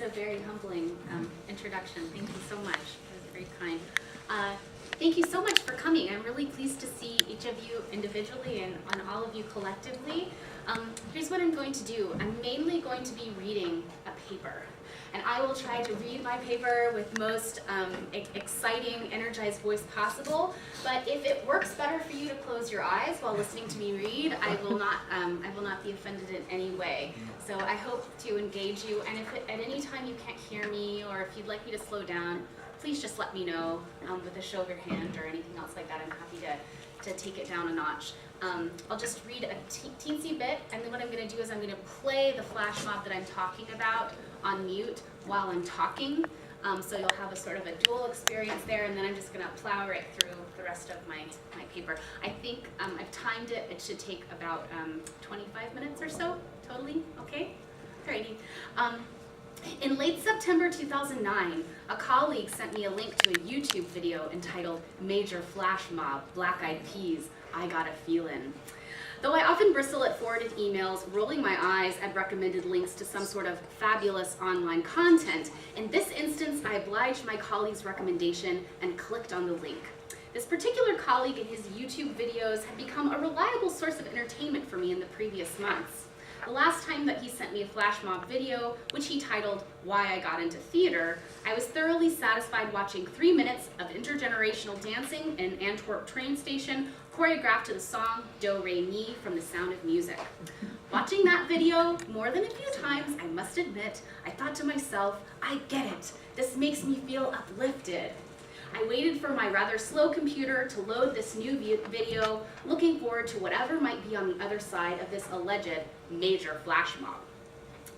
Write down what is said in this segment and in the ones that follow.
a very humbling introduction. Thank you so much. That was very kind. Thank you so much for coming. I'm really pleased to see each of you individually and on all of you collectively. Here's what I'm going to do. I'm mainly going to be reading a paper. And I will try to read my paper with most exciting, energized voice possible. But if it works better for you to close your eyes while listening to me read, I will not be offended in any way. So I hope to engage you. And if at any time you can't hear me, or if you'd like me to slow down, please just let me know with a show of your hand or anything else like that. I'm happy to take it down a notch. I'll just read a teensy bit, and then what I'm going to do is I'm going to play the flash mob that I'm talking about on mute while I'm talking. So you'll have a sort of a dual experience there, and then I'm just going to plow right through the rest of my paper. I think I've timed it. It should take about 25 minutes or so, totally, okay? Alrighty. In late September 2009, a colleague sent me a link to a YouTube video entitled Major Flash Mob, Black Eyed Peas, I Got a Feelin'. Though I often bristle at forwarded emails, rolling my eyes at recommended links to some sort of fabulous online content, in this instance I obliged my colleague's recommendation and clicked on the link. This particular colleague and his YouTube videos had become a reliable source of entertainment for me in the previous months. The last time that he sent me a flash mob video, which he titled Why I Got Into Theater, I was thoroughly satisfied watching 3 minutes of intergenerational dancing in an Antwerp train station, choreographed to the song Do Re Mi from The Sound of Music. Watching that video more than a few times, I must admit, I thought to myself, I get it. This makes me feel uplifted. I waited for my rather slow computer to load this new video, looking forward to whatever might be on the other side of this alleged major flash mob.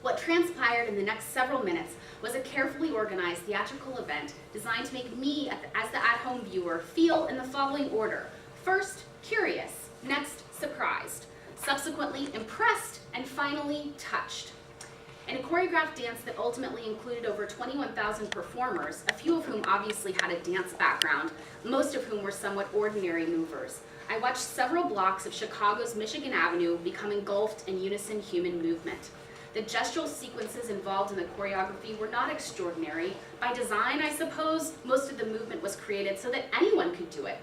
What transpired in the next several minutes was a carefully organized theatrical event designed to make me, as the at-home viewer, feel in the following order. First, curious, next, surprised, subsequently impressed, and finally, touched. In a choreographed dance that ultimately included over 21,000 performers, a few of whom obviously had a dance background, most of whom were somewhat ordinary movers, I watched several blocks of Chicago's Michigan Avenue become engulfed in unison human movement. The gestural sequences involved in the choreography were not extraordinary. By design, I suppose, most of the movement was created so that anyone could do it.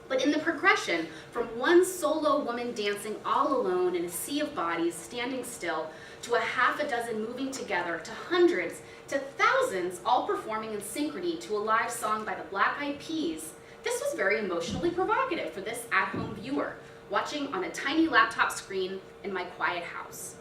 But in the progression, from one solo woman dancing all alone in a sea of bodies standing still, to a half a dozen moving together, to hundreds, to thousands, all performing in synchrony to a live song by the Black Eyed Peas, this was very emotionally provocative for this at-home viewer, watching on a tiny laptop screen in my quiet house.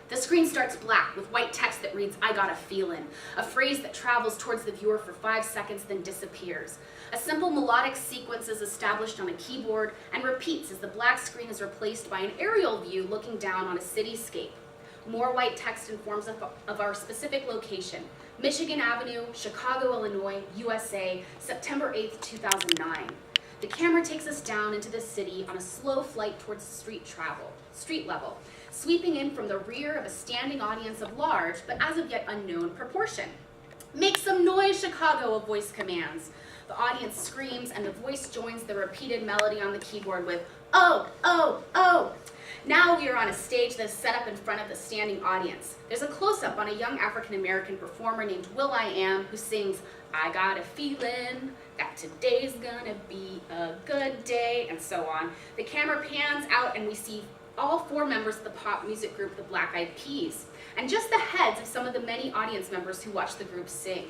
The screen starts black with white text that reads, I got a feelin', a phrase that travels towards the viewer for 5 seconds then disappears. A simple melodic sequence is established on a keyboard and repeats as the black screen is replaced by an aerial view looking down on a cityscape. More white text informs of our specific location, Michigan Avenue, Chicago, Illinois, USA, September 8th, 2009. The camera takes us down into the city on a slow flight towards street level, sweeping in from the rear of a standing audience of large, but as of yet unknown proportion. Make some noise, Chicago, a voice commands. The audience screams and the voice joins the repeated melody on the keyboard with, oh, oh, oh. Now we are on a stage that is set up in front of the standing audience. There's a close-up on a young African-American performer named will.i.am who sings, I got a feelin' that today's gonna be a good day, and so on. The camera pans out and we see all 4 members of the pop music group, the Black Eyed Peas, and just the heads of some of the many audience members who watch the group sing.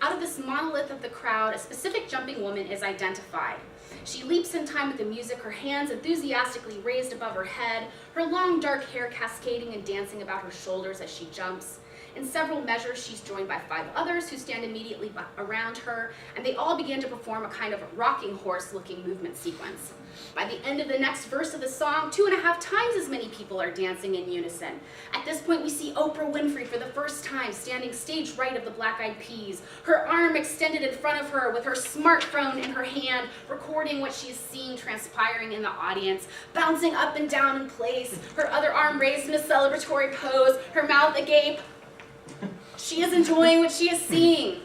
Out of this monolith of the crowd, a specific jumping woman is identified. She leaps in time with the music, her hands enthusiastically raised above her head, her long dark hair cascading and dancing about her shoulders as she jumps. In several measures, she's joined by 5 others who stand immediately around her, and they all begin to perform a kind of rocking horse-looking movement sequence. By the end of the next verse of the song, 2.5 times as many people are dancing in unison. At this point, we see Oprah Winfrey for the first time standing stage right of the Black Eyed Peas, her arm extended in front of her with her smartphone in her hand, recording what she is seeing transpiring in the audience, bouncing up and down in place, her other arm raised in a celebratory pose, her mouth agape. She is enjoying what she is seeing.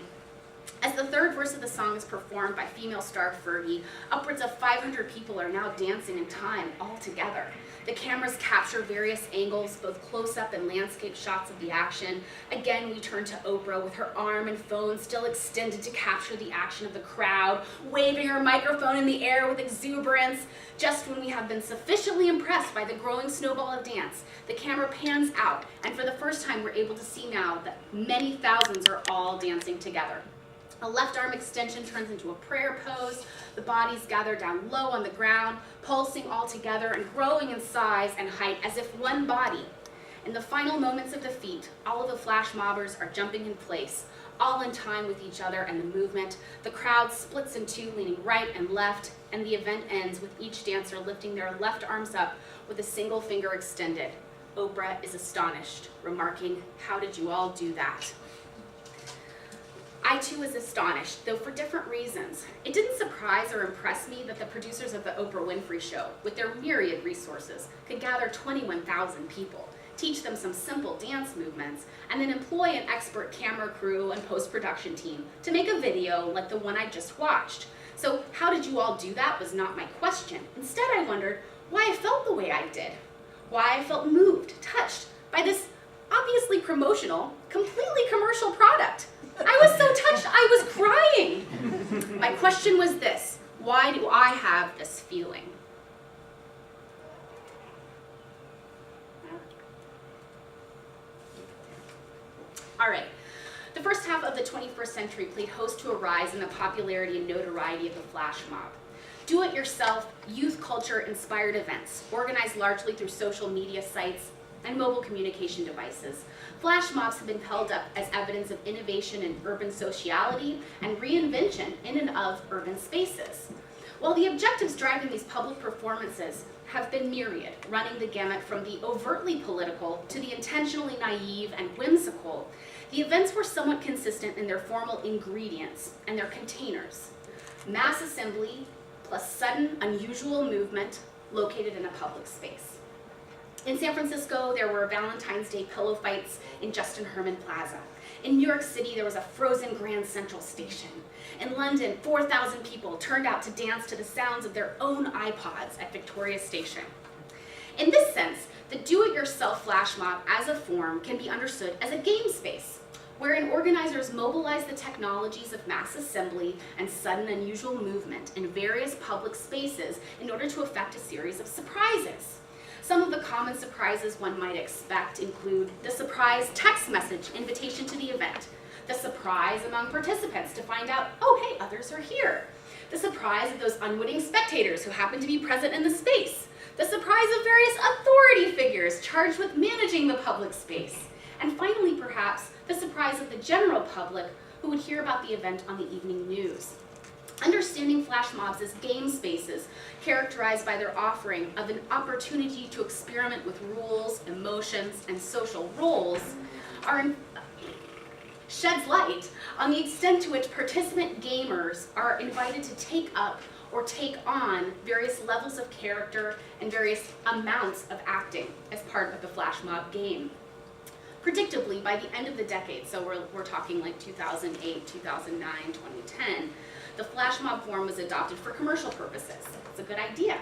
As the third verse of the song is performed by female star Fergie, upwards of 500 people are now dancing in time all together. The cameras capture various angles, both close-up and landscape shots of the action. Again, we turn to Oprah with her arm and phone still extended to capture the action of the crowd, waving her microphone in the air with exuberance. Just when we have been sufficiently impressed by the growing snowball of dance, the camera pans out, and for the first time we're able to see now that many thousands are all dancing together. A left arm extension turns into a prayer pose. The bodies gather down low on the ground, pulsing all together and growing in size and height as if one body. In the final moments of the feat, all of the flash mobbers are jumping in place, all in time with each other and the movement. The crowd splits in two, leaning right and left, and the event ends with each dancer lifting their left arms up with a single finger extended. Oprah is astonished, remarking, "How did you all do that?" I too was astonished, though for different reasons. It didn't surprise or impress me that the producers of the Oprah Winfrey Show, with their myriad resources, could gather 21,000 people, teach them some simple dance movements, and then employ an expert camera crew and post-production team to make a video like the one I just watched. So how did you all do that was not my question. Instead, I wondered why I felt the way I did, why I felt moved, touched by this obviously promotional, completely commercial product. I was so touched, I was crying. My question was this: why do I have this feeling? All right, the first half of the 21st century played host to a rise in the popularity and notoriety of the flash mob. Do-it-yourself, youth culture-inspired events, organized largely through social media sites and mobile communication devices. Flash mobs have been held up as evidence of innovation in urban sociality and reinvention in and of urban spaces. While the objectives driving these public performances have been myriad, running the gamut from the overtly political to the intentionally naive and whimsical, the events were somewhat consistent in their formal ingredients and their containers. Mass assembly plus sudden, unusual movement located in a public space. In San Francisco, there were Valentine's Day pillow fights in Justin Herman Plaza. In New York City, there was a frozen Grand Central Station. In London, 4,000 people turned out to dance to the sounds of their own iPods at Victoria Station. In this sense, the do-it-yourself flash mob as a form can be understood as a game space, wherein organizers mobilize the technologies of mass assembly and sudden unusual movement in various public spaces in order to effect a series of surprises. Some of the common surprises one might expect include the surprise text message invitation to the event, the surprise among participants to find out, oh hey, others are here, the surprise of those unwitting spectators who happen to be present in the space, the surprise of various authority figures charged with managing the public space, and finally perhaps the surprise of the general public who would hear about the event on the evening news. Understanding flash mobs as game spaces, characterized by their offering of an opportunity to experiment with rules, emotions, and social roles, sheds light on the extent to which participant gamers are invited to take up or take on various levels of character and various amounts of acting as part of the flash mob game. Predictably, by the end of the decade, so we're talking like 2008, 2009, 2010, the flash mob form was adopted for commercial purposes. It's a good idea.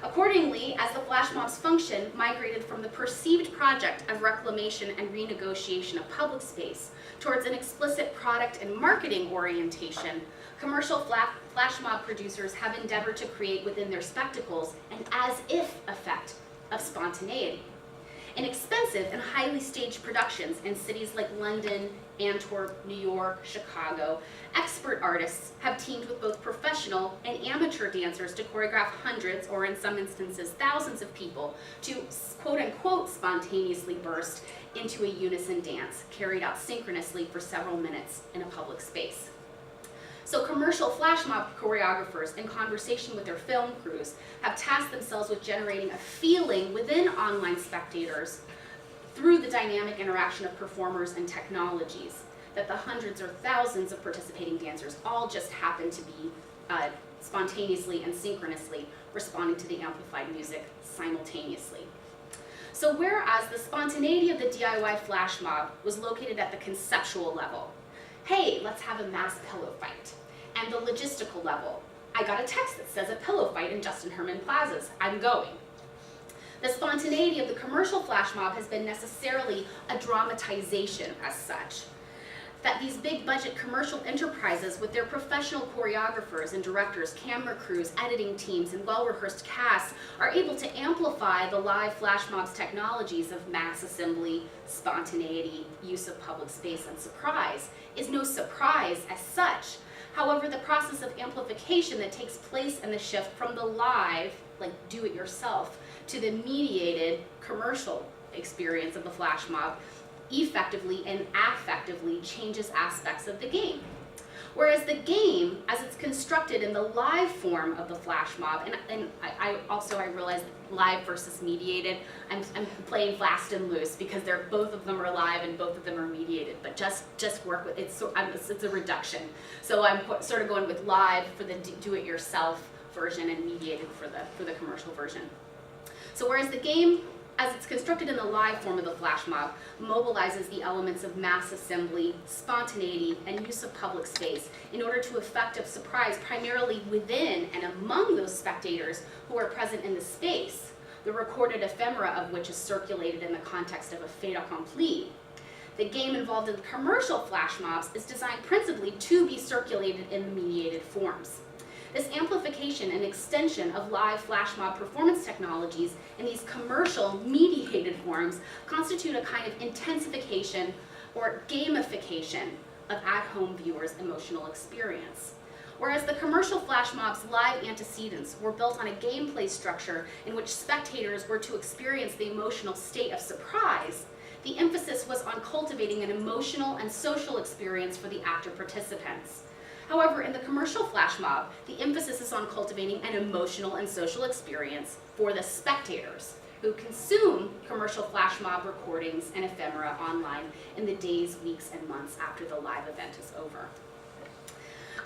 Accordingly, as the flash mob's function migrated from the perceived project of reclamation and renegotiation of public space towards an explicit product and marketing orientation, commercial flash mob producers have endeavored to create within their spectacles an as-if effect of spontaneity. In expensive and highly staged productions in cities like London, Antwerp, New York, Chicago, expert artists have teamed with both professional and amateur dancers to choreograph hundreds, or in some instances thousands of people to quote-unquote spontaneously burst into a unison dance carried out synchronously for several minutes in a public space. So commercial flash mob choreographers, in conversation with their film crews, have tasked themselves with generating a feeling within online spectators through the dynamic interaction of performers and technologies that the hundreds or thousands of participating dancers all just happen to be spontaneously and synchronously responding to the amplified music simultaneously. So whereas the spontaneity of the DIY flash mob was located at the conceptual level, hey, let's have a mass pillow fight, and the logistical level, I got a text that says a pillow fight in Justin Herman Plazas, I'm going. The spontaneity of the commercial flash mob has been necessarily a dramatization as such. That these big budget commercial enterprises with their professional choreographers and directors, camera crews, editing teams, and well-rehearsed casts are able to amplify the live flash mob's technologies of mass assembly, spontaneity, use of public space, and surprise is no surprise as such. However, the process of amplification that takes place in the shift from the live, like do-it-yourself, to the mediated commercial experience of the flash mob effectively and affectively changes aspects of the game. Whereas the game, as it's constructed in the live form of the flash mob, and I realize live versus mediated, I'm playing fast and loose because both of them are live and both of them are mediated, but just work with it's a reduction. So I'm sort of going with live for the do-it-yourself version and mediated for the commercial version. So whereas the game, as it's constructed in the live form of the flash mob, mobilizes the elements of mass assembly, spontaneity, and use of public space in order to effect a surprise primarily within and among those spectators who are present in the space, the recorded ephemera of which is circulated in the context of a fait accompli. The game involved in the commercial flash mobs is designed principally to be circulated in the mediated forms. This amplification and extension of live flash mob performance technologies in these commercial mediated forms constitute a kind of intensification or gamification of at-home viewers' emotional experience. Whereas the commercial flash mob's live antecedents were built on a gameplay structure in which spectators were to experience the emotional state of surprise, the emphasis was on cultivating an emotional and social experience for the actor participants. However, in the commercial flash mob, the emphasis is on cultivating an emotional and social experience for the spectators who consume commercial flash mob recordings and ephemera online in the days, weeks, and months after the live event is over.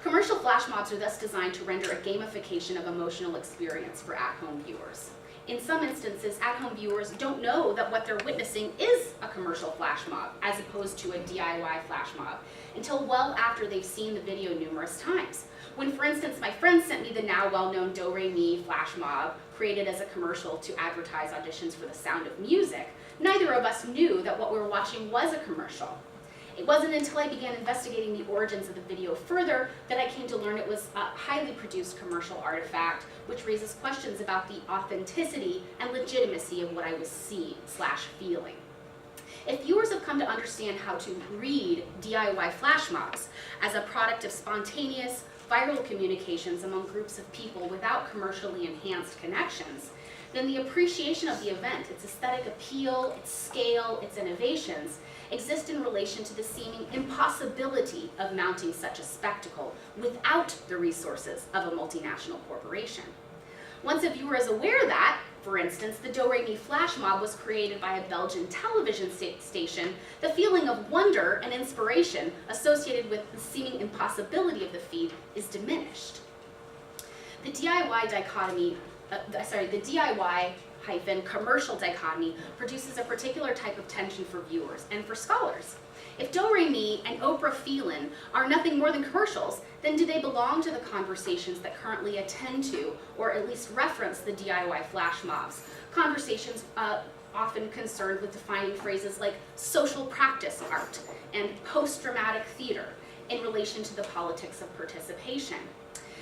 Commercial flash mobs are thus designed to render a gamification of emotional experience for at-home viewers. In some instances, at-home viewers don't know that what they're witnessing is a commercial flash mob, as opposed to a DIY flash mob, until well after they've seen the video numerous times. When, for instance, my friend sent me the now well-known Do Re Mi flash mob, created as a commercial to advertise auditions for The Sound of Music, neither of us knew that what we were watching was a commercial. It wasn't until I began investigating the origins of the video further that I came to learn it was a highly produced commercial artifact, which raises questions about the authenticity and legitimacy of what I was seeing/feeling. If viewers have come to understand how to read DIY flash mobs as a product of spontaneous, viral communications among groups of people without commercially enhanced connections, then the appreciation of the event, its aesthetic appeal, its scale, its innovations, exist in relation to the seeming impossibility of mounting such a spectacle without the resources of a multinational corporation. Once a viewer is aware that, for instance, the Do Re Mi flash mob was created by a Belgian television station, the feeling of wonder and inspiration associated with the seeming impossibility of the feat is diminished. The DIY-commercial dichotomy produces a particular type of tension for viewers and for scholars. If Do Re Mi and Oprah Feelin are nothing more than commercials, then do they belong to the conversations that currently attend to, or at least reference, the DIY flash mobs? Conversations often concerned with defining phrases like social practice art and post-dramatic theater in relation to the politics of participation.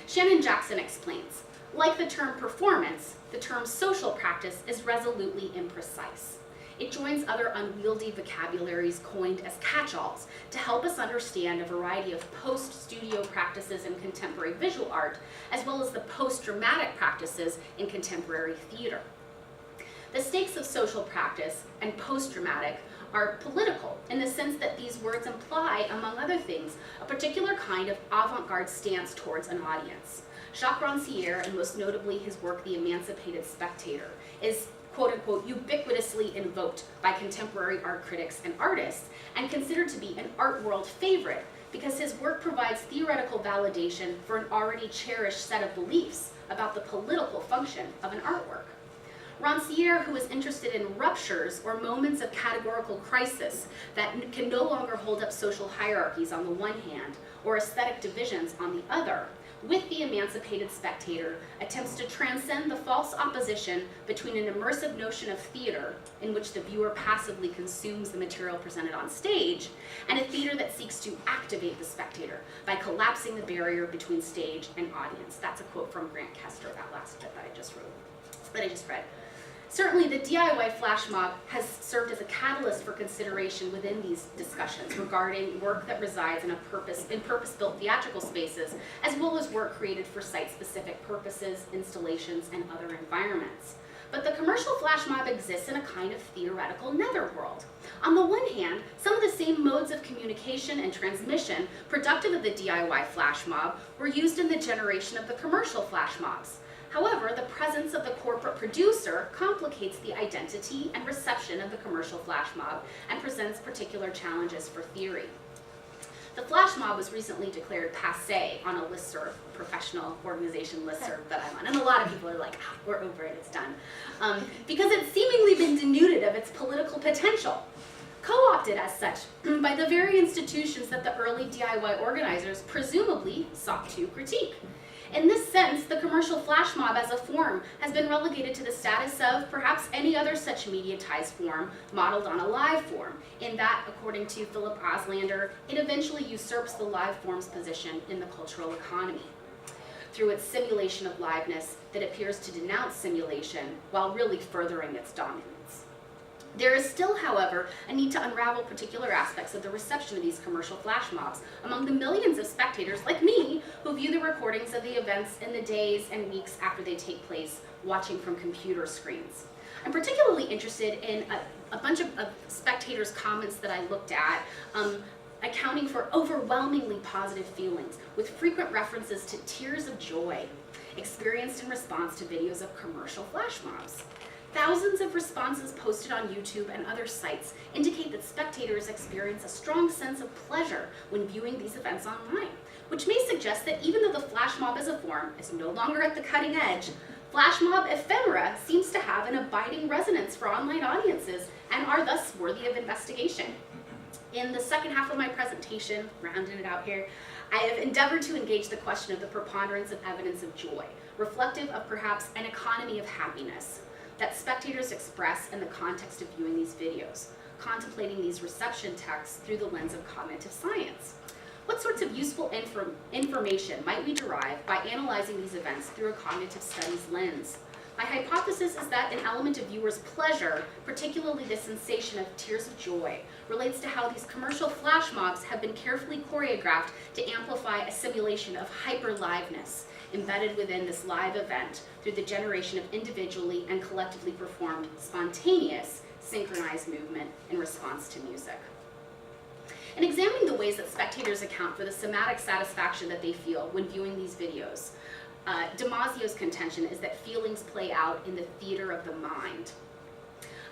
Shannon Jackson explains, like the term performance, the term social practice is resolutely imprecise. It joins other unwieldy vocabularies coined as catch-alls to help us understand a variety of post-studio practices in contemporary visual art, as well as the post-dramatic practices in contemporary theater. The stakes of social practice and post-dramatic are political in the sense that these words imply, among other things, a particular kind of avant-garde stance towards an audience. Jacques Rancière, and most notably his work The Emancipated Spectator, is quote-unquote ubiquitously invoked by contemporary art critics and artists and considered to be an art world favorite because his work provides theoretical validation for an already cherished set of beliefs about the political function of an artwork. Rancière, who is interested in ruptures or moments of categorical crisis that can no longer hold up social hierarchies on the one hand or aesthetic divisions on the other, with the emancipated spectator, attempts to transcend the false opposition between an immersive notion of theater, in which the viewer passively consumes the material presented on stage, and a theater that seeks to activate the spectator by collapsing the barrier between stage and audience. That's a quote from Grant Kester, that last bit that I just read. Certainly, the DIY flash mob has served as a catalyst for consideration within these discussions regarding work that resides in purpose-built theatrical spaces, as well as work created for site-specific purposes, installations, and other environments. But the commercial flash mob exists in a kind of theoretical netherworld. On the one hand, some of the same modes of communication and transmission productive of the DIY flash mob were used in the generation of the commercial flash mobs. However, the presence of the corporate producer complicates the identity and reception of the commercial flash mob and presents particular challenges for theory. The flash mob was recently declared passé on a listserv, professional organization listserv that I'm on, and a lot of people are like, we're over it, it's done. Because it's seemingly been denuded of its political potential, co-opted as such by the very institutions that the early DIY organizers presumably sought to critique. In this sense, the commercial flash mob as a form has been relegated to the status of perhaps any other such mediatized form modeled on a live form, in that, according to Philip Oslander, it eventually usurps the live form's position in the cultural economy through its simulation of liveness that appears to denounce simulation while really furthering its dominance. There is still, however, a need to unravel particular aspects of the reception of these commercial flash mobs among the millions of spectators like me who view the recordings of the events in the days and weeks after they take place, watching from computer screens. I'm particularly interested in a bunch of spectators' comments that I looked at, accounting for overwhelmingly positive feelings, with frequent references to tears of joy experienced in response to videos of commercial flash mobs. Thousands of responses posted on YouTube and other sites indicate that spectators experience a strong sense of pleasure when viewing these events online, which may suggest that even though the flash mob as a form is no longer at the cutting edge, flash mob ephemera seems to have an abiding resonance for online audiences and are thus worthy of investigation. In the second half of my presentation, rounding it out here, I have endeavored to engage the question of the preponderance of evidence of joy, reflective of perhaps an economy of happiness that spectators express in the context of viewing these videos, contemplating these reception texts through the lens of cognitive science. What sorts of useful information might we derive by analyzing these events through a cognitive studies lens? My hypothesis is that an element of viewers' pleasure, particularly the sensation of tears of joy, relates to how these commercial flash mobs have been carefully choreographed to amplify a simulation of hyper-liveness embedded within this live event through the generation of individually and collectively performed spontaneous synchronized movement in response to music. In examining the ways that spectators account for the somatic satisfaction that they feel when viewing these videos, Damasio's contention is that feelings play out in the theater of the mind.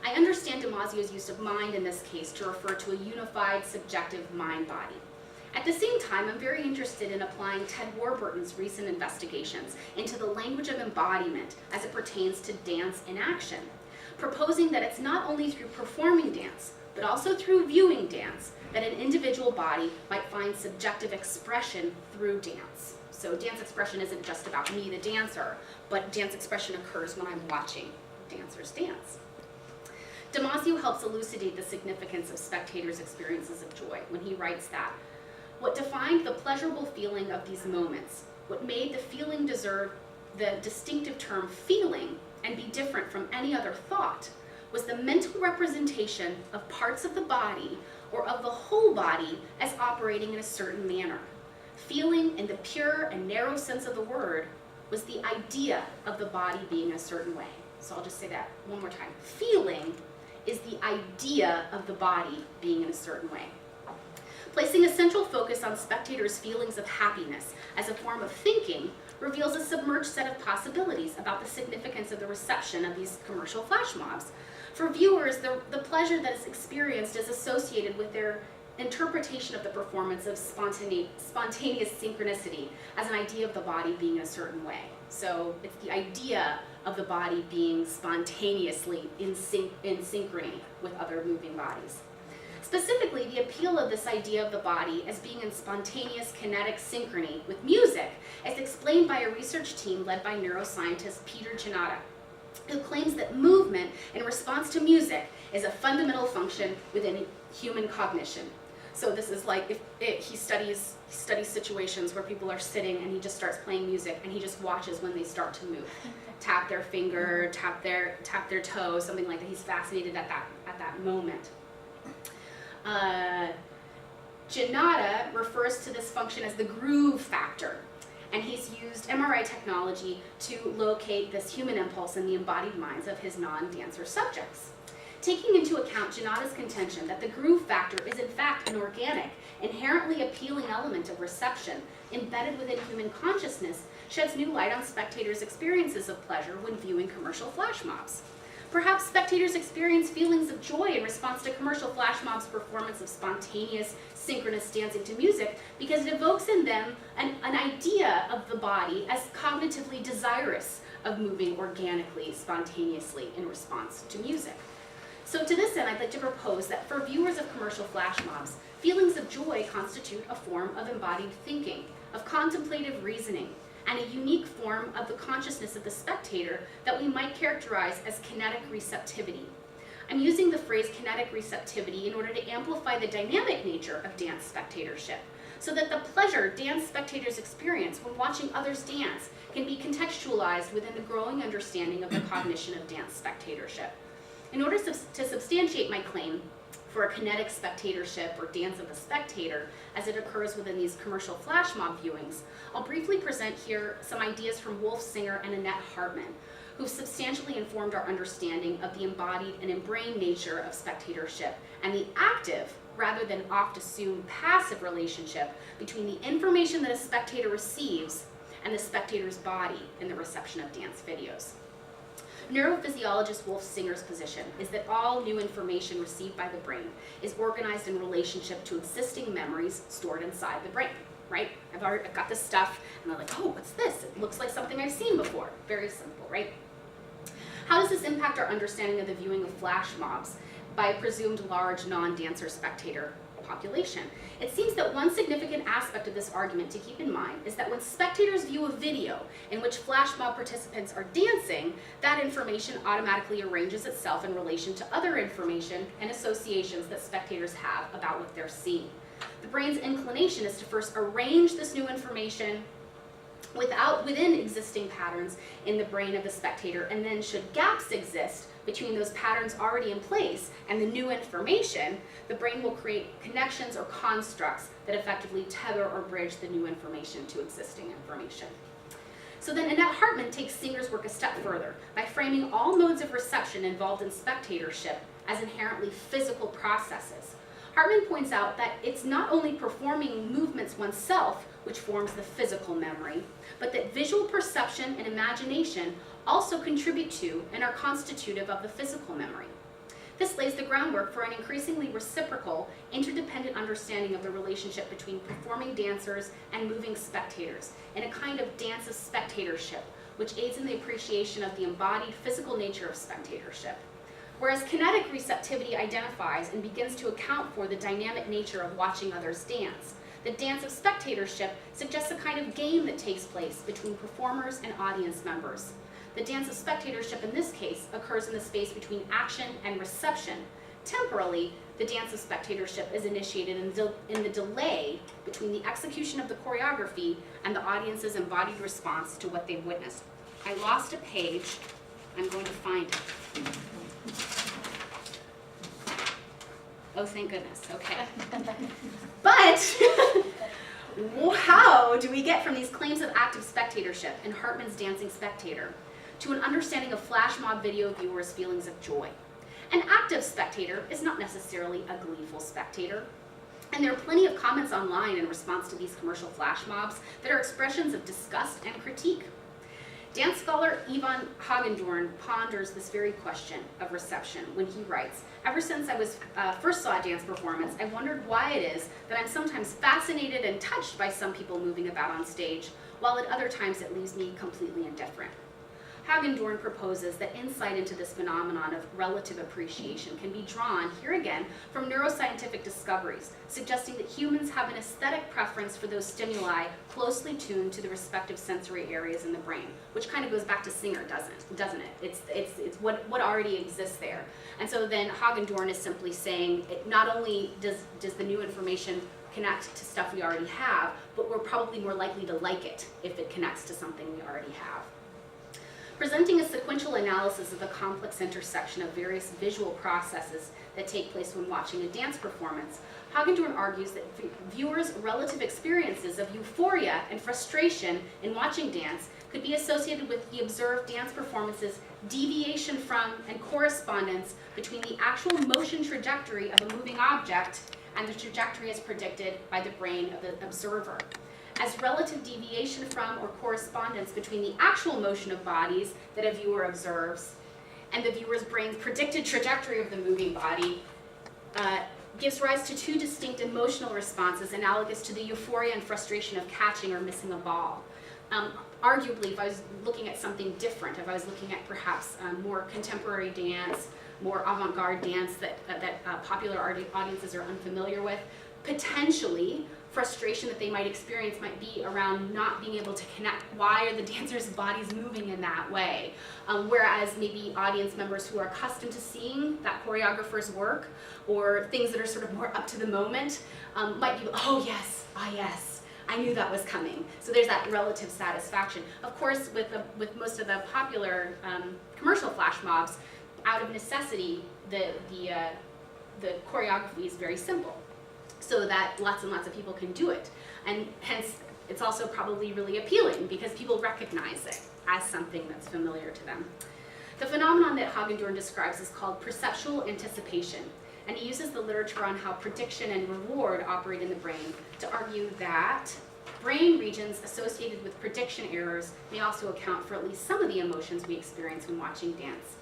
I understand Damasio's use of mind in this case to refer to a unified subjective mind-body. At the same time, I'm very interested in applying Ted Warburton's recent investigations into the language of embodiment as it pertains to dance in action, proposing that it's not only through performing dance, but also through viewing dance, that an individual body might find subjective expression through dance. So dance expression isn't just about me, the dancer, but dance expression occurs when I'm watching dancers dance. Damasio helps elucidate the significance of spectators' experiences of joy when he writes that what defined the pleasurable feeling of these moments, what made the feeling deserve the distinctive term feeling and be different from any other thought, was the mental representation of parts of the body or of the whole body as operating in a certain manner. Feeling, in the pure and narrow sense of the word, was the idea of the body being a certain way. So I'll just say that one more time. Feeling is the idea of the body being in a certain way. Placing a central focus on spectators' feelings of happiness as a form of thinking reveals a submerged set of possibilities about the significance of the reception of these commercial flash mobs. For viewers, the pleasure that is experienced is associated with their interpretation of the performance of spontaneous synchronicity as an idea of the body being a certain way. So it's the idea of the body being spontaneously in synchrony with other moving bodies. Specifically, the appeal of this idea of the body as being in spontaneous kinetic synchrony with music, as explained by a research team led by neuroscientist Peter Giannata, who claims that movement in response to music is a fundamental function within human cognition. So this is like he studies situations where people are sitting and he just starts playing music and he just watches when they start to move, tap their finger, tap their toe, something like that. He's fascinated at that moment. Giannata refers to this function as the groove factor, and he's used MRI technology to locate this human impulse in the embodied minds of his non-dancer subjects. Taking into account Giannata's contention that the groove factor is in fact an organic, inherently appealing element of reception embedded within human consciousness, sheds new light on spectators' experiences of pleasure when viewing commercial flash mobs. Perhaps spectators experience feelings of joy in response to commercial flash mobs' performance of spontaneous, synchronous dancing to music because it evokes in them an idea of the body as cognitively desirous of moving organically, spontaneously in response to music. So to this end, I'd like to propose that for viewers of commercial flash mobs, feelings of joy constitute a form of embodied thinking, of contemplative reasoning, and a unique form of the consciousness of the spectator that we might characterize as kinetic receptivity. I'm using the phrase kinetic receptivity in order to amplify the dynamic nature of dance spectatorship, so that the pleasure dance spectators experience when watching others dance can be contextualized within the growing understanding of the cognition of dance spectatorship. In order to substantiate my claim for a kinetic spectatorship or dance of the spectator as it occurs within these commercial flash mob viewings, I'll briefly present here some ideas from Wolf Singer and Annette Hartman, who've substantially informed our understanding of the embodied and embrained nature of spectatorship and the active, rather than oft-assumed passive relationship between the information that a spectator receives and the spectator's body in the reception of dance videos. Neurophysiologist Wolf Singer's position is that all new information received by the brain is organized in relationship to existing memories stored inside the brain, right? I've got this stuff, and they're like, oh, what's this? It looks like something I've seen before. Very simple, right? How does this impact our understanding of the viewing of flash mobs by a presumed large non-dancer spectator population? It seems that one significant aspect of this argument to keep in mind is that when spectators view a video in which flash mob participants are dancing, that information automatically arranges itself in relation to other information and associations that spectators have about what they're seeing. The brain's inclination is to first arrange this new information within existing patterns in the brain of the spectator, and then should gaps exist between those patterns already in place and the new information, the brain will create connections or constructs that effectively tether or bridge the new information to existing information. So then Annette Hartman takes Singer's work a step further by framing all modes of reception involved in spectatorship as inherently physical processes. Hartman points out that it's not only performing movements oneself which forms the physical memory, but that visual perception and imagination also contribute to and are constitutive of the physical memory. This lays the groundwork for an increasingly reciprocal, interdependent understanding of the relationship between performing dancers and moving spectators in a kind of dance of spectatorship, which aids in the appreciation of the embodied physical nature of spectatorship. Whereas kinetic receptivity identifies and begins to account for the dynamic nature of watching others dance, the dance of spectatorship suggests a kind of game that takes place between performers and audience members. The dance of spectatorship in this case occurs in the space between action and reception. Temporally, the dance of spectatorship is initiated in the delay between the execution of the choreography and the audience's embodied response to what they've witnessed. I lost a page. I'm going to find it. Oh, thank goodness. Okay. But how do we get from these claims of active spectatorship and Hartman's dancing spectator to an understanding of flash mob video viewers' feelings of joy? An active spectator is not necessarily a gleeful spectator. And there are plenty of comments online in response to these commercial flash mobs that are expressions of disgust and critique. Dance scholar Yvonne Hagendorn ponders this very question of reception when he writes, "Ever since I first saw a dance performance, I wondered why it is that I'm sometimes fascinated and touched by some people moving about on stage, while at other times it leaves me completely indifferent." Hagendorn proposes that insight into this phenomenon of relative appreciation can be drawn, here again, from neuroscientific discoveries, suggesting that humans have an aesthetic preference for those stimuli closely tuned to the respective sensory areas in the brain, which kind of goes back to Singer, doesn't it? It's what already exists there. And so then Hagendorn is simply saying, not only does the new information connect to stuff we already have, but we're probably more likely to like it if it connects to something we already have. Presenting a sequential analysis of the complex intersection of various visual processes that take place when watching a dance performance, Hagendorn argues that viewers' relative experiences of euphoria and frustration in watching dance could be associated with the observed dance performance's deviation from and correspondence between the actual motion trajectory of a moving object and the trajectory as predicted by the brain of the observer. As relative deviation from or correspondence between the actual motion of bodies that a viewer observes and the viewer's brain's predicted trajectory of the moving body gives rise to two distinct emotional responses analogous to the euphoria and frustration of catching or missing a ball. Arguably, if I was looking at something different, if I was looking at perhaps more contemporary dance, more avant-garde dance that popular audiences are unfamiliar with, potentially frustration that they might experience might be around not being able to connect. Why are the dancers' bodies moving in that way? Whereas maybe audience members who are accustomed to seeing that choreographer's work or things that are sort of more up to the moment might be, oh yes, yes, I knew that was coming. So there's that relative satisfaction. Of course, with most of the popular commercial flash mobs, out of necessity, the choreography is very simple, so that lots and lots of people can do it. And hence, it's also probably really appealing because people recognize it as something that's familiar to them. The phenomenon that Hagendorn describes is called perceptual anticipation, and he uses the literature on how prediction and reward operate in the brain to argue that brain regions associated with prediction errors may also account for at least some of the emotions we experience when watching dance.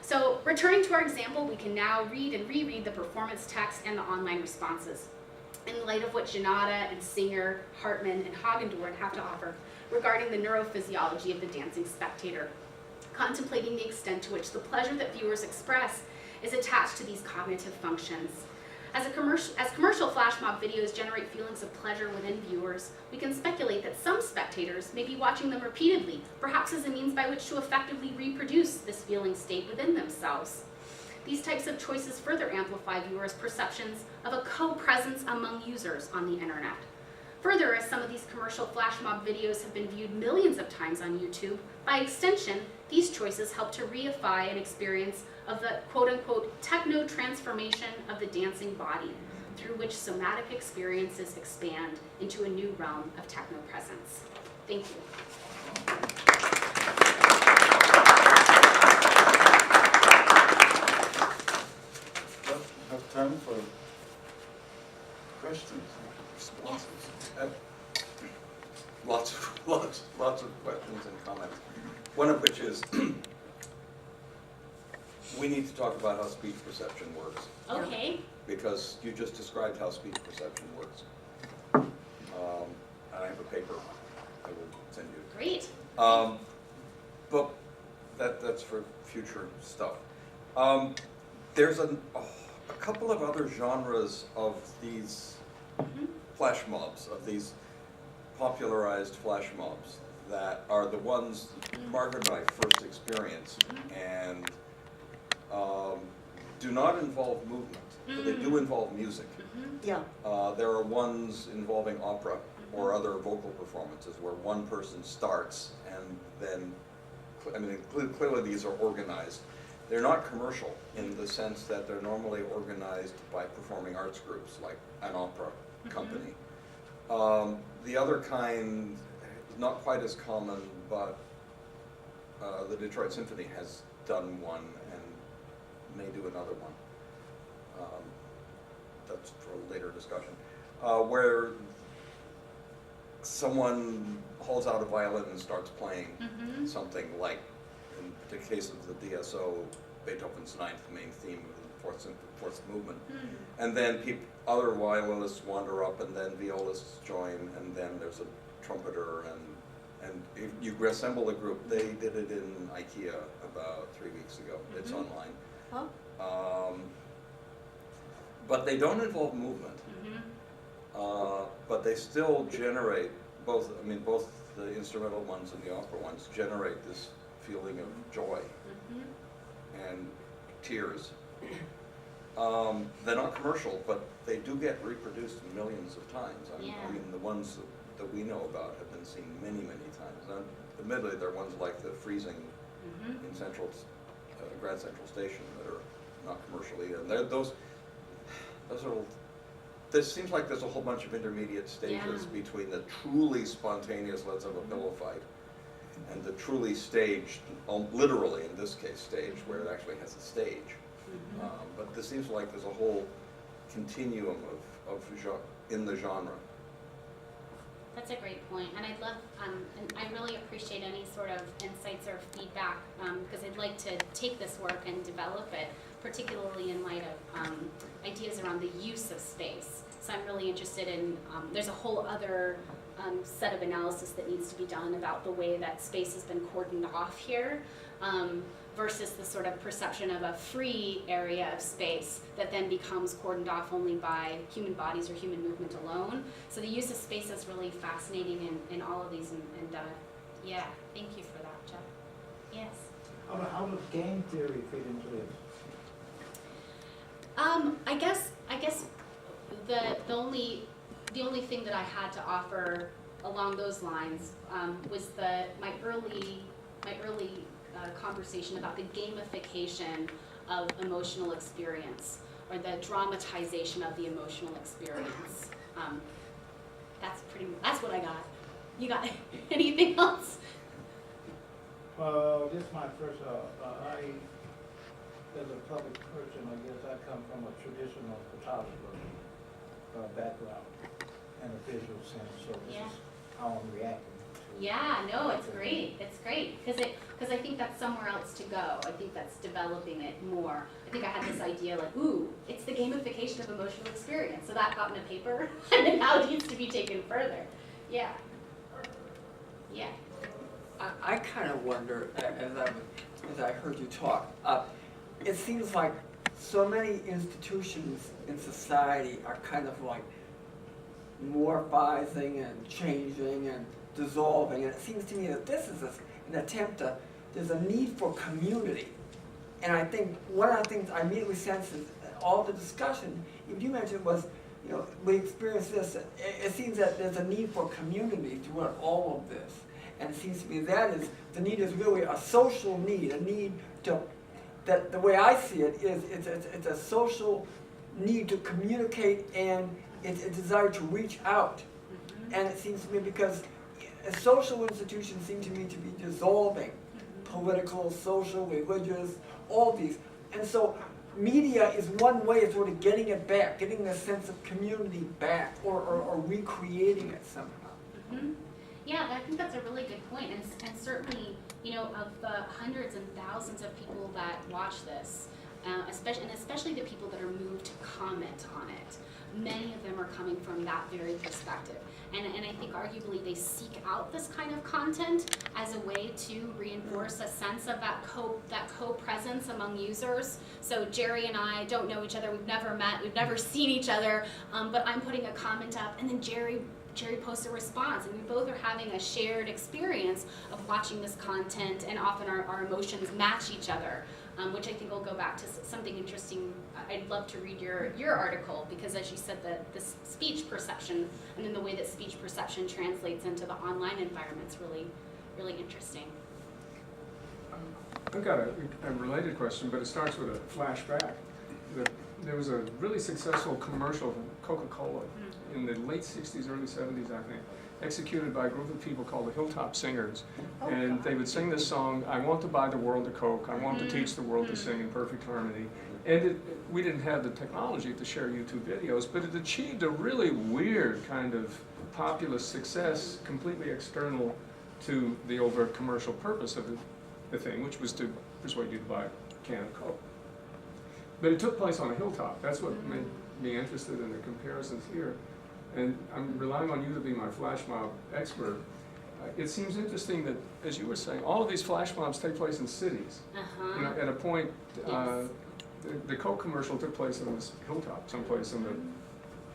So returning to our example, we can now read and reread the performance text and the online responses in light of what Janata and Singer, Hartman, and Hagendorn have to offer regarding the neurophysiology of the dancing spectator, contemplating the extent to which the pleasure that viewers express is attached to these cognitive functions. As commercial flash mob videos generate feelings of pleasure within viewers, we can speculate that some spectators may be watching them repeatedly, perhaps as a means by which to effectively reproduce this feeling state within themselves. These types of choices further amplify viewers' perceptions of a co-presence among users on the internet. Further, as some of these commercial flash mob videos have been viewed millions of times on YouTube, by extension, these choices help to reify an experience of the quote-unquote techno-transformation of the dancing body, through which somatic experiences expand into a new realm of techno-presence. Thank you. Well, we have time for questions, responses. Lots of questions and comments. One of which is, we need to talk about how speech perception works. Okay. Because you just described how speech perception works. And I have a paper I will send you. Great. But that's for future stuff. There's a couple of other genres of these flash mobs, of these popularized flash mobs, that are the ones Margaret and I first experienced, and do not involve movement, but they do involve music. Yeah. There are ones involving opera or other vocal performances where one person starts and then, I mean, clearly these are organized. They're not commercial in the sense that they're normally organized by performing arts groups like an opera company. The other kind, not quite as common, but the Detroit Symphony has done one and may do another one. That's for a later discussion. Where someone hauls out a violin and starts playing something like, in the case of the DSO, Beethoven's Ninth, the main theme of the fourth movement. And then other violinists wander up, and then violists join, and then there's a trumpeter, And if you assemble a group, they did it in IKEA about 3 weeks ago. It's online. Oh. But they don't involve movement. But they still generate both the instrumental ones and the opera ones generate this feeling of joy and tears. They're not commercial, but they do get reproduced millions of times. I mean, the ones that we know about have been seen many, many times. And admittedly, there are ones like the freezing in Grand Central Station that are not commercial either. And those are. There seems like there's a whole bunch of intermediate stages between the truly spontaneous let's have a pillow fight and the truly staged, literally in this case staged, where it actually has a stage. But there seems like there's a whole continuum in the genre. That's a great point, and I'd love, and I really appreciate any sort of insights or feedback, because I'd like to take this work and develop it, particularly in light of ideas around the use of space. So I'm really interested in, there's a whole other set of analysis that needs to be done about the way that space has been cordoned off here, versus the sort of perception of a free area of space that then becomes cordoned off only by human bodies or human movement alone. So the use of space is really fascinating in all of these, and yeah, thank you for that, Jeff. Yes? How does game theory fit into this? I guess the only thing that I had to offer along those lines was my early conversation about the gamification of emotional experience, or the dramatization of the emotional experience. That's what I got. You got anything else? Well, this is my first, as a public person, I guess I come from a traditional photographer background and a visual sense, so this is how I'm reacting to. Yeah, no, it's great. It's great because I think that's somewhere else to go. I think that's developing it more. I think I had this idea like, ooh, it's the gamification of emotional experience. So that got in a paper, and it now needs to be taken further. Yeah. Yeah. I kind of wonder, as I heard you talk, it seems like so many institutions in society are kind of like morphizing and changing and dissolving, and it seems to me that this is an attempt there's a need for community. And I think one of the things I immediately sense is all the discussion, if you mentioned was, we experienced this, it seems that there's a need for community throughout all of this. And it seems to me the need is really a social need, a need that the way I see it is it's a social need to communicate, and it's a desire to reach out. And it seems to me because social institutions seem to me to be dissolving, political, social, religious, all these. And so media is one way of sort of getting it back, getting the sense of community back, or recreating it somehow. Yeah, I think that's a really good point, and certainly, of the hundreds and thousands of people that watch this, especially the people that are moved to comment on it, many of them are coming from that very perspective. And I think arguably they seek out this kind of content as a way to reinforce a sense of that co-presence among users. So Jerry and I don't know each other, we've never met, we've never seen each other, but I'm putting a comment up, and then Jerry posts a response, and we both are having a shared experience of watching this content, and often our emotions match each other, which I think will go back to something interesting. I'd love to read your article, because as you said, the speech perception, and then the way that speech perception translates into the online environment is really, really interesting. I've got a related question, but it starts with a flashback. There was a really successful commercial from Coca-Cola in the late 60s, early 70s, I think, executed by a group of people called the Hilltop Singers. And they would sing this song, I want to buy the world a Coke, I want to teach the world to sing in perfect harmony. And we didn't have the technology to share YouTube videos, but it achieved a really weird kind of populist success, completely external to the overt commercial purpose of the thing, which was to persuade you to buy a can of Coke. But it took place on a hilltop. That's what made me interested in the comparisons here. And I'm relying on you to be my flash mob expert. it seems interesting that, as you were saying, all of these flash mobs take place in cities. You know, at a point, Yes. the Coke commercial took place on this hilltop, someplace in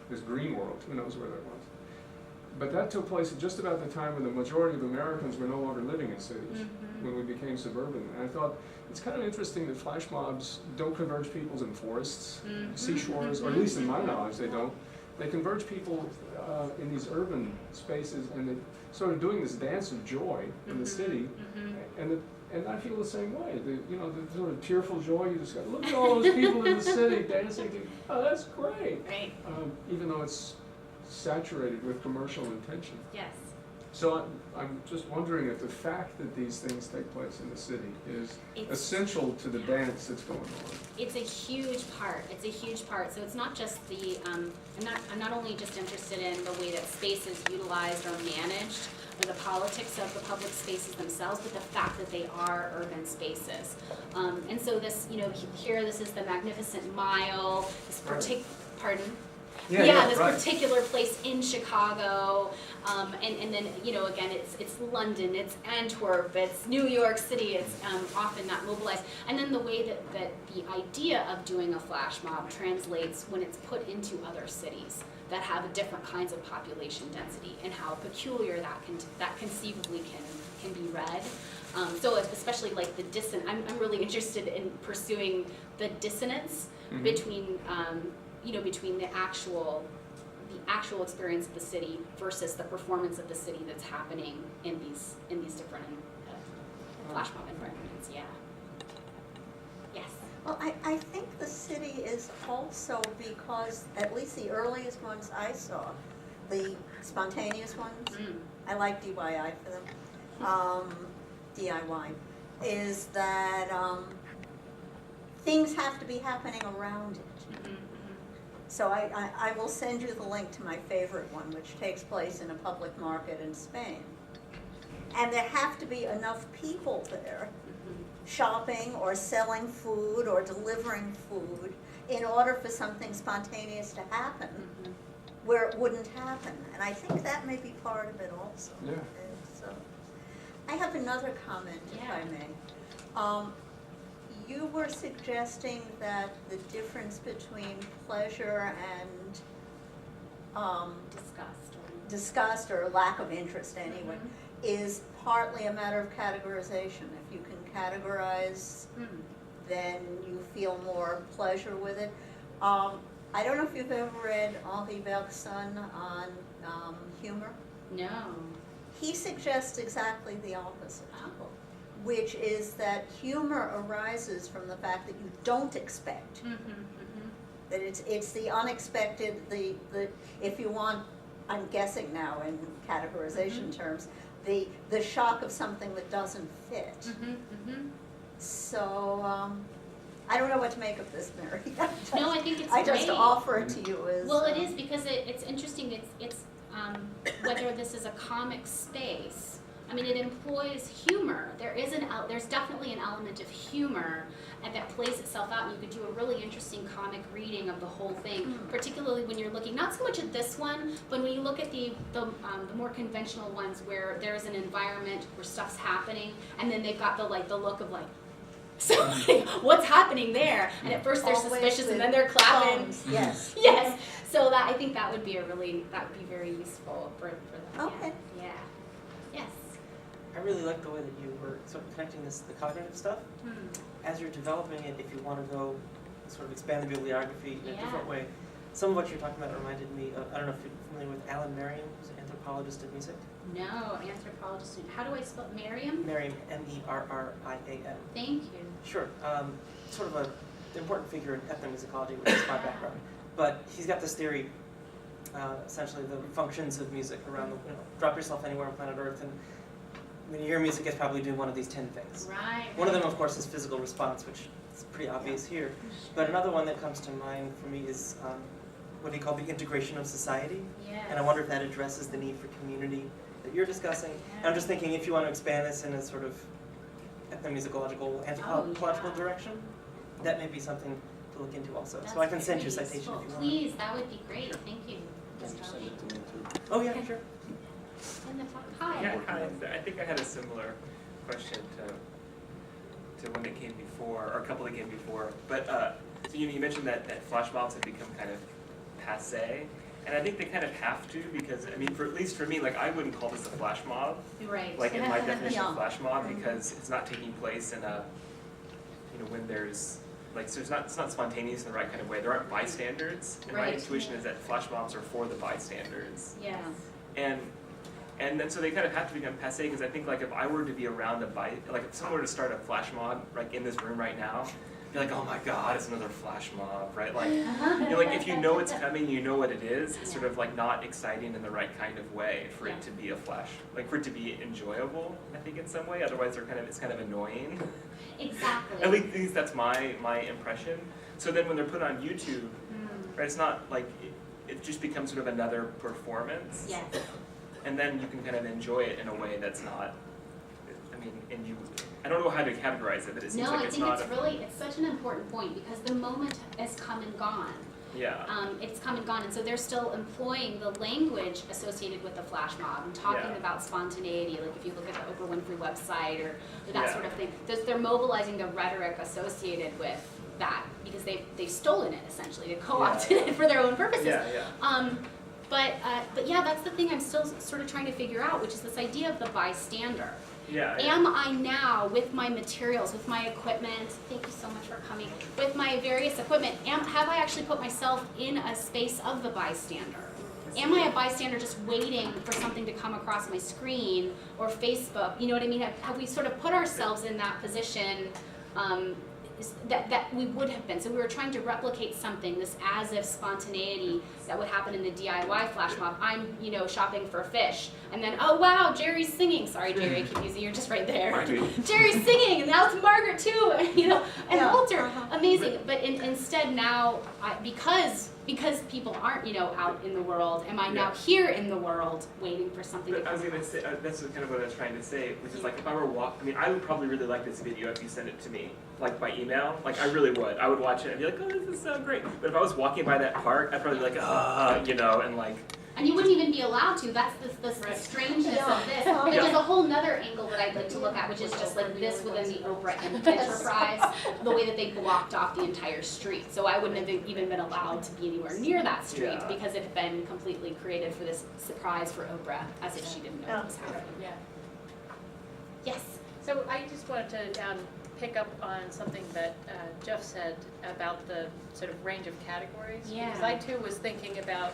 this green world, who knows where that was. But that took place at just about the time when the majority of Americans were no longer living in cities, when we became suburban. And I thought, it's kind of interesting that flash mobs don't converge peoples in forests, seashores, or at least in my knowledge they don't. They converge people in these urban spaces, and they're sort of doing this dance of joy in the city. And I feel the same way. You know, the sort of tearful joy you just got. Look at all those people in the city dancing. Oh, that's great. Right. Even though it's saturated with commercial intention. Yes. So I'm just wondering if the fact that these things take place in the city is essential to the dance that's going on. It's a huge part. It's a huge part. So it's not just the, I'm not only just interested in the way that space is utilized or managed, or the politics of the public spaces themselves, but the fact that they are urban spaces. And so this, you know, here this is the Magnificent Mile, this pardon? Yeah, this particular place in Chicago, and then, you know, again, it's London, it's Antwerp, it's New York City, it's often not mobilized. And then the way that the idea of doing a flash mob translates when it's put into other cities that have different kinds of population density, and how peculiar that conceivably can be read. So especially like the I'm really interested in pursuing the dissonance between between the actual experience of the city versus the performance of the city that's happening in these different flash mob environments. Yeah. Yes. Well, I think the city is also, because at least the earliest ones I saw, the spontaneous ones, I like DIY for them, DIY, is that things have to be happening around it. So I will send you the link to my favorite one, which takes place in a public market in Spain. And there have to be enough people there shopping or selling food or delivering food in order for something spontaneous to happen where it wouldn't happen. And I think that may be part of it also. Yeah. So, I have another comment, if I may. You were suggesting that the difference between pleasure and disgust or lack of interest anyway is partly a matter of categorization. If you can categorize, then you feel more pleasure with it. I don't know if you've ever read Henri Bergson on humor. No. He suggests exactly the opposite. Which is that humor arises from the fact that you don't expect. That it's the unexpected, the if you want, I'm guessing now in categorization terms, the shock of something that doesn't fit. So I don't know what to make of this, Mary. No, I think it's I just great. offer it to you as Well, it is, because it's interesting. It's whether this is a comic space. I mean, it employs humor. There's definitely an element of humor, and that plays itself out. And you could do a really interesting comic reading of the whole thing, particularly when you're looking not so much at this one, but when you look at the more conventional ones where there's an environment where stuff's happening, and then they've got the look of like, so like, what's happening there? And at first they're Always suspicious, and with then they're clapping. thumbs, yes. Yes. So I think that would be very useful for them. Okay. Yeah. Yes. I really like the way that you were sort of connecting the cognitive stuff. As you're developing it, if you want to go sort of expand the bibliography in a different way, some of what you're talking about reminded me of, I don't know if you're familiar with Alan Merriam, who's an anthropologist of music. No, anthropologist. How do I spell Merriam? Merriam, M-E-R-R-I-A-M. Thank you. Sure. Sort of an important figure in ethnomusicology, which is my background. But he's got this theory, essentially the functions of music around the, drop yourself anywhere on planet Earth, and when you hear music, it's probably doing one of these 10 things. Right. One of them, of course, is physical response, which is pretty obvious here. But another one that comes to mind for me is what he called the integration of society. Yes. And I wonder if that addresses the need for community that you're discussing. And I'm just thinking, if you want to expand this in a sort of ethnomusicological, anthropological direction, that may be something to look into also. That's so I can send you a very citation useful. if you want. Please, that would be great. Thank you. Can you send it to me too? Oh yeah, sure. in the front. Hi. Yeah, hi. I think I had a similar question to one that came before, or a couple that came before. But so you mentioned that flash mobs have become kind of passe, and I think they kind of have to, because I mean, at least for me, like I wouldn't call this a flash mob, Right. like in my definition Yeah. of flash mob, because it's not taking place in a, when there's like, so it's not spontaneous in the right kind of way. There aren't bystanders, and my Right. intuition is that flash mobs are for the bystanders. Yes. And then so they kind of have to become passe, because I think like if I were to be around like if someone were to start a flash mob like in this room right now, you're like, oh my god, it's another flash mob, right? Like, like if you know it's coming, you know what it is, it's sort of like not exciting in the right kind of way for it to be a flash, like for it to be enjoyable, I think in some way, otherwise it's kind of annoying. Exactly. At least that's my impression. So then when they're put on YouTube, right, it's not like, it just becomes sort of another performance. Yes. And then you can kind of enjoy it in a way that's not, I don't know how to categorize it, but it seems No, like I it's think not it's such an important point, because the moment has come and gone. yeah. It's come and gone, and so they're still employing the language associated with the flash mob and talking Yeah. about spontaneity. Like if you look at the Oprah Winfrey website or that Yeah. sort of thing, they're mobilizing the rhetoric associated with that, because they've stolen it essentially, they've co-opted it for their own purposes. Yeah. But yeah, that's the thing I'm still sort of trying to figure out, which is this idea of the bystander. Yeah. Am I now, with my materials, with my equipment, thank you so much for coming, with my various equipment, have I actually put myself in a space of the bystander? Am I a bystander just waiting for something to come across my screen or Facebook? You know what I mean? Have we sort of put ourselves in that position that we would have been? So we were trying to replicate something, this as-if spontaneity that would happen in the DIY flash mob. I'm, shopping for fish, and then, oh wow, Jerry's singing. Sorry, Jerry, I keep using, you're just right there. Jerry's singing, and now it's Margaret too, and Walter, amazing. But instead now, because people aren't, out in the world, am I now here in the world waiting for something to But I come was gonna say, that's kind of what I was trying to say, which is like if I were I would probably really like this video if you sent it to me, like by email. Like I really would. I would watch it and be like, oh, this is so great. But if I was walking by that park, I'd probably be like, and like. And you wouldn't even be allowed to. That's the strangeness of this. But there's a whole nother angle that I'd like to look at, which is just like this within the Oprah enterprise, the way that they blocked off the entire street. So I wouldn't have even been allowed to be anywhere near that street because it had been completely created for this surprise for Oprah, as if she didn't know what was happening. Yeah. Yes. So I just wanted to pick up on something that Jeff said about the sort of range of categories. Yeah. Because I too was thinking about,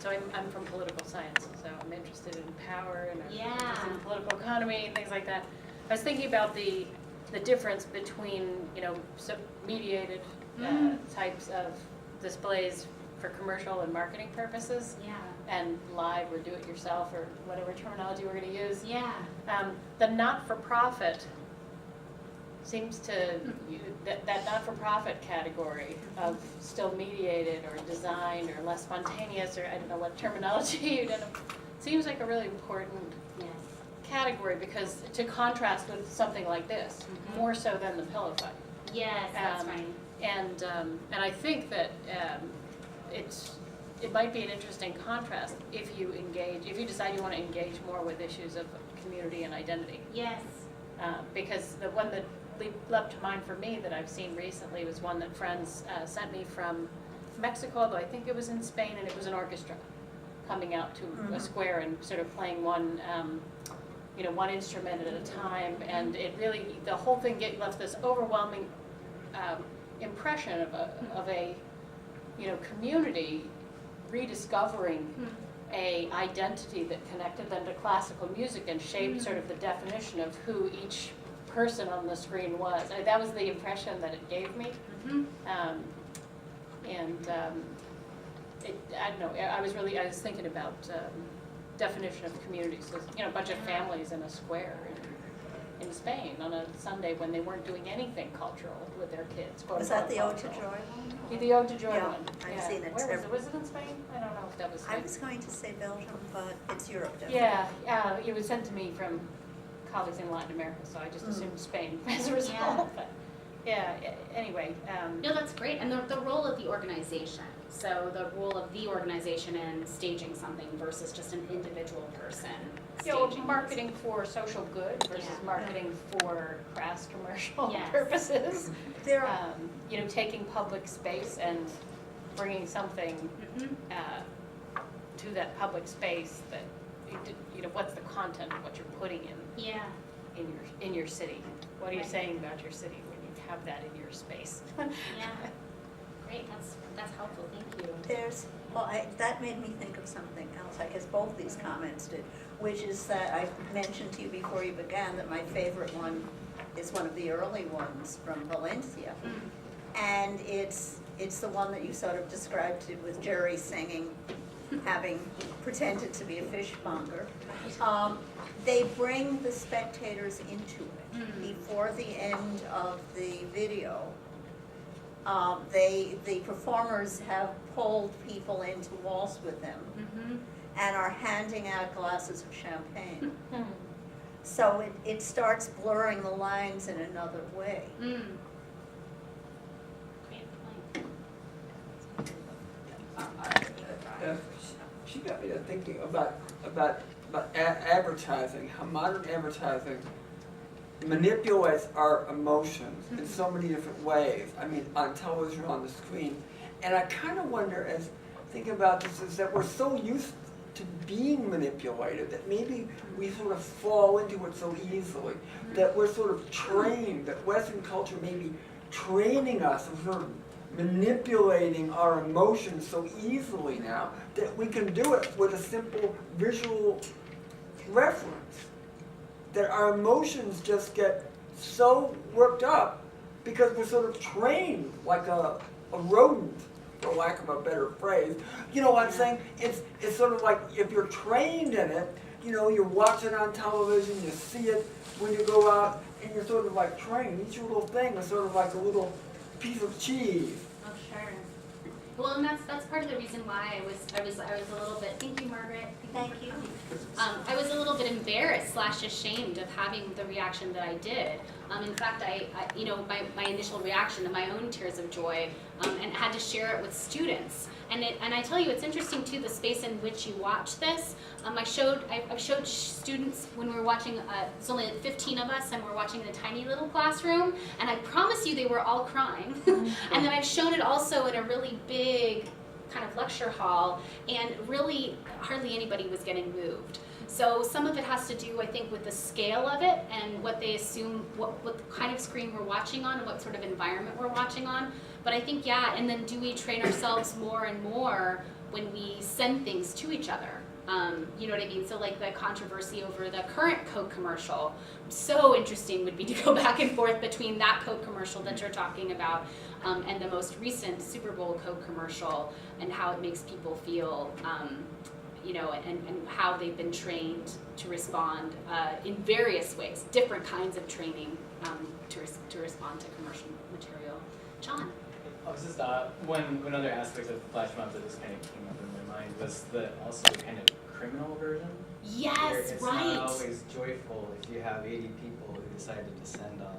so I'm from political science, so I'm interested in power and I'm interested in political economy and things like that. I was thinking about the difference between, mediated types of displays for commercial and marketing purposes. Yeah. And live or do-it-yourself or whatever terminology we're going to use. Yeah. The not-for-profit seems to, that not-for-profit category of still mediated or designed or less spontaneous, or I don't know what terminology you'd end up, seems like a really important category, because to contrast with something like this, more so than the pillow fight. Yes, that's right. And I think that it might be an interesting contrast if you decide you want to engage more with issues of community and identity. Yes. Because the one that leapt to mind for me that I've seen recently was one that friends sent me from Mexico, although I think it was in Spain, and it was an orchestra coming out to a square and sort of playing one instrument at a time, and it really, the whole thing left this overwhelming impression of a community rediscovering a identity that connected them to classical music and shaped sort of the definition of who each person on the screen was. That was the impression that it gave me. I don't know, I was thinking about definition of community. So, a bunch of families in a square in Spain on a Sunday when they weren't doing anything cultural with their kids. Was that the Ode to Joy one? The Ode to Joy Yeah, one. I've seen it Where was several- it? Was it in Spain? I don't know if that was Spain. I was going to say Belgium, but it's Europe, definitely. Yeah, it was sent to me from colleagues in Latin America, so I just assumed Spain as a result. Yeah, anyway, No, that's great, and the role of the organization, so the role of the organization in staging something versus just an individual person you know, staging. marketing for social good versus Yeah. marketing for crass commercial Yes. purposes. There, You know, taking public space and bringing something Mhm. to that public space that, you know, what's the content of what you're putting Yeah, in your city? What are you Right. saying about your city when you have that in your space? yeah, great, that's helpful, thank you. there's, well, that made me think of something else, I guess both these comments did, which is that I mentioned to you before you began that my favorite one is one of the early ones from Valencia. Mm. And it's the one that you sort of described to, with Jerry singing, having pretended to be a fishmonger. They bring the spectators into it. Mm. Before the end of the video, the performers have pulled people in to waltz with them Mhm. and are handing out glasses of champagne. Hmm. So it starts blurring the lines in another way. Mm. Great point. She got me to thinking about advertising, how modern advertising manipulates our emotions in so many different ways. I mean, on television, on the screen. And I kind of wonder, as thinking about this, is that we're so used to being manipulated that maybe we sort of fall into it so easily, that we're sort of trained, that Western culture may be training us and sort of manipulating our emotions so easily now that we can do it with a simple visual reference. That our emotions just get so worked up because we're sort of trained like a rodent, for lack of a better phrase. You know what I'm saying? It's sort of like if you're trained in it, you know, you're watching on television, you see it when you go out, and you're sort of like trained. Each little thing is sort of like a little piece of cheese. Oh, sure. Well, and that's part of the reason why I was a little bit, thank you, Margaret. Thank you. I was a little bit embarrassed / ashamed of having the reaction that I did. In fact, I you know, my initial reaction to my own tears of joy, and had to share it with students. And I tell you, it's interesting too, the space in which you watch this. I've showed students when we were watching, it's only like 15 of us, and we're watching in a tiny little classroom, and I promise you they were all crying. And then I've shown it also in a really big kind of lecture hall, and really hardly anybody was getting moved. So some of it has to do, I think, with the scale of it and what they assume, what kind of screen we're watching on and what sort of environment we're watching on. But I think, yeah, and then do we train ourselves more and more when we send things to each other? You know what I mean? So like the controversy over the current Coke commercial, so interesting would be to go back and forth between that Coke commercial that you're talking about and the most recent Super Bowl Coke commercial, and how it makes people feel, you know, and how they've been trained to respond in various ways, different kinds of training to respond to commercial material. John? I was just, one other aspect of flash mobs that just kind of came up in my mind was also the kind of criminal version. Where Yes, it's right. not always joyful if you have 80 people who decide to descend on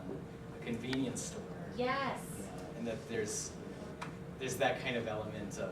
a convenience store. Yes. You know, and that there's that kind of element of,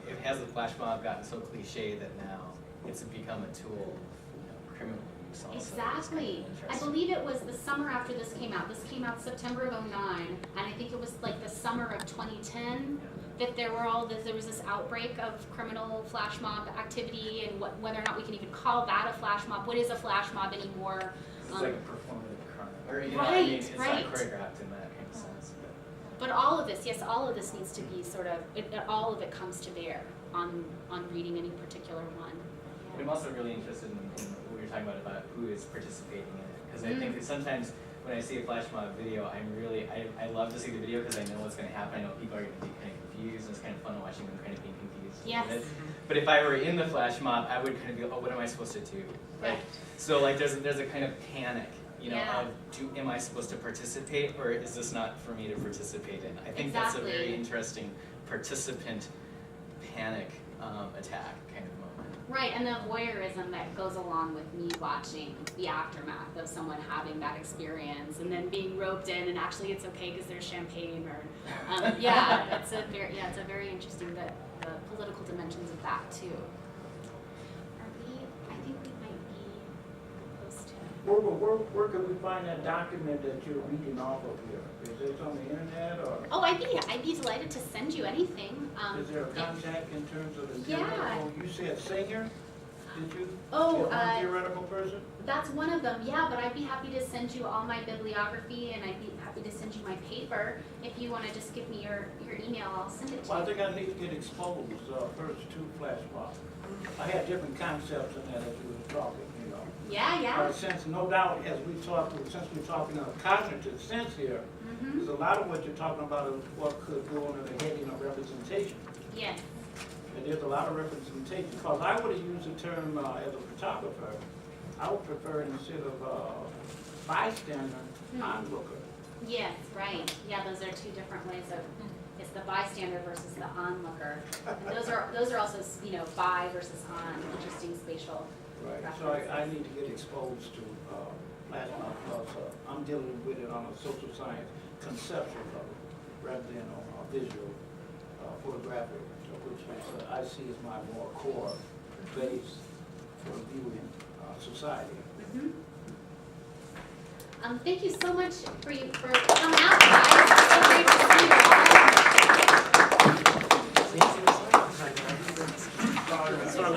you know, has the flash mob gotten so cliche that now it's become a tool of, you know, criminal use also. It's kind of Exactly. I interesting. believe it was the summer after this came out. This came out September of '09, and I think it was like the summer of 2010 that there was this outbreak of criminal flash mob activity, and whether or not we can even call that a flash mob. What is a flash mob anymore? It's like a performative crime, or you know, I mean, it's Right. not choreographed in that kind of sense. But all of this, yes, all of this needs to be sort of, all of it comes to bear on reading any particular one. But I'm also really interested in what you're talking about who is participating in it, because I think that sometimes when I see a flash mob video, I love to see the video because I know what's going to happen. I know people are going to be kind of confused, and it's kind of fun watching them kind of being confused. Yes. With it. But if I were in the flash mob, I would kind of be, oh, what am I supposed to do? Right. So like there's a kind of panic, you know, Yeah. of am I supposed to participate, or is this not for me to participate in? I think that's a very Exactly. interesting participant panic attack kind of moment. Right, and the voyeurism that goes along with me watching the aftermath of someone having that experience and then being roped in, and actually it's okay because there's champagne or, it's a very interesting, the political dimensions of that too. I think we might be close to. Where can we find that document that you're reading off of here? Is it on the internet or? Oh, I'd be delighted to send you anything. Is there a contact in terms of the Yeah. theoretical? You said singer? Did you? Oh, Get one theoretical person? That's one of them, yeah, but I'd be happy to send you all my bibliography and I'd be happy to send you my paper. If you want to just give me your email, I'll send it to Well, I you. think I need to get exposed first to flash mob. I had different concepts in that as you were talking, you know. Yeah. Since no doubt, as we talk, since we're talking in a cognitive sense here, Mm-hmm. there's a lot of what you're talking about is what could go under the heading of representation. Yes. And there's a lot of representation, because I would have used the term as a photographer, I would prefer instead of bystander, onlooker. Yes, right. Yeah, those are two different ways of, it's the bystander versus the onlooker. And those are also, by versus on, interesting spatial Right, references. so I need to get exposed to flash mob, because I'm dealing with it on a social science conceptual level, rather than on a visual, photographic, which is, I see as my more core base for viewing society. Mhm. Thank you so much for coming out, guys. It's so great to see you all. Sorry,